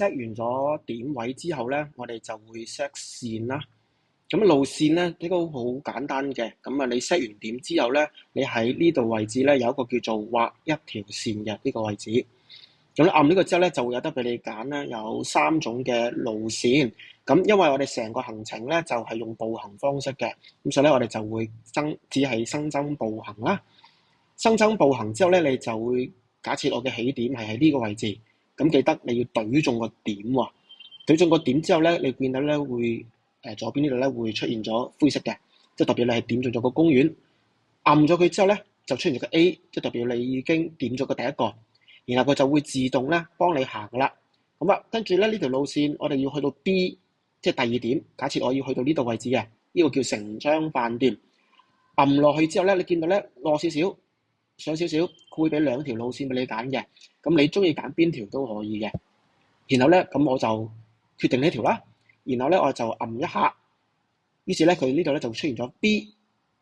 set 完咗點位之後咧，我哋就會 set 線啦。咁路線咧呢個好簡單嘅，咁啊你 set 完點之後咧，你喺呢度位置咧有一個叫做畫一條線嘅呢個位置。咁按呢個之後咧，就會有得俾你揀咧，有3種嘅路線。咁因為我哋成個行程咧就係用步行方式嘅，咁所以咧我哋就會只係新增步行啦。新增步行之後咧，你就會假設我嘅起點係喺呢個位置，咁記得你要對中個點喎。對中個點之後咧，你見到咧會左邊呢度咧會出現咗灰色嘅，即係代表你係點中咗個公園。按咗佢之後咧，就出現咗個 A，即係代表你已經點咗個第一個，然後佢就會自動咧幫你行噶啦。咁啊，跟住咧呢條路線我哋要去到 B， 即係第二點。假設我要去到呢度位置嘅，呢個叫成章飯店。按落去之後咧，你見到咧落少少、上少少，佢會俾2條路線俾你揀嘅。咁你中意揀邊條都可以嘅。然後咧，咁我就決定呢條啦。然後咧，我就按一下，於是咧佢呢度咧就出現咗 B。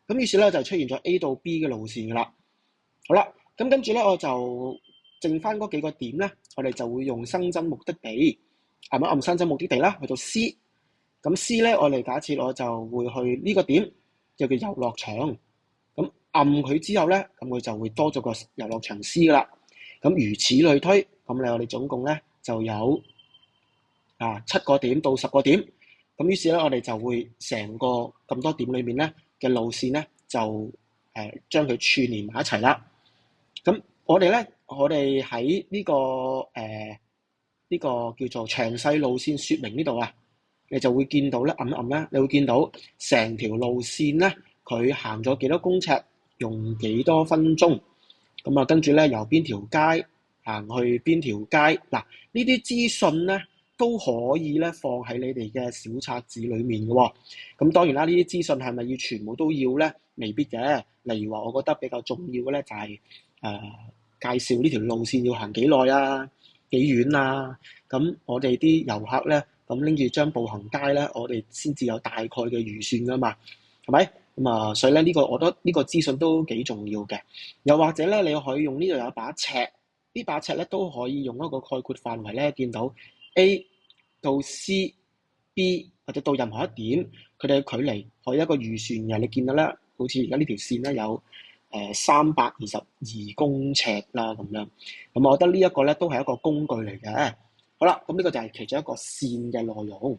咁於是咧就出現咗 A 到 B 嘅路線噶啦。好啦，咁跟住咧我就剩翻嗰幾個點咧，我哋就會用新增目的地，按新增目的地啦，去到 C。咁 C 咧，我哋假設我就會去呢個點，就叫遊樂場。咁按佢之後咧，咁佢就會多咗個遊樂場 C 噶啦。咁如此類推，咁我哋總共咧就有7個點到10個點。咁於是咧，我哋就會成個咁多點裏面咧嘅路線咧，就將佢串連埋一齊啦。咁我哋喺呢個叫做詳細路線説明呢度啊，你就會見到咧，按咧，你會見到成條路線咧，佢行咗幾多公尺，用幾多分鐘。咁啊，跟住咧由邊條街行去邊條街。嗱，呢啲資訊咧都可以咧放喺你哋嘅小冊子裡面嘅喎。咁當然啦，呢啲資訊係咪要全部都要咧？未必嘅。例如話，我覺得比較重要嘅咧就係介紹呢條路線要行幾耐啊、幾遠啊。咁我哋啲遊客咧，咁拎住張步行街咧，我哋先至有大概嘅預算噶嘛，係咪？咁啊，所以咧我覺得呢個資訊都幾重要嘅。又或者咧，你可以用呢度有一把尺，呢把尺咧都可以用一個概括範圍咧，見到 A 到 C、B 或者到任何一點，佢哋嘅距離可以一個預算嘅。你見到咧，好似而家呢條線咧有322公尺啦咁樣。咁我覺得呢一個咧都係一個工具嚟嘅。好啦，咁呢個就係其中一個線嘅內容。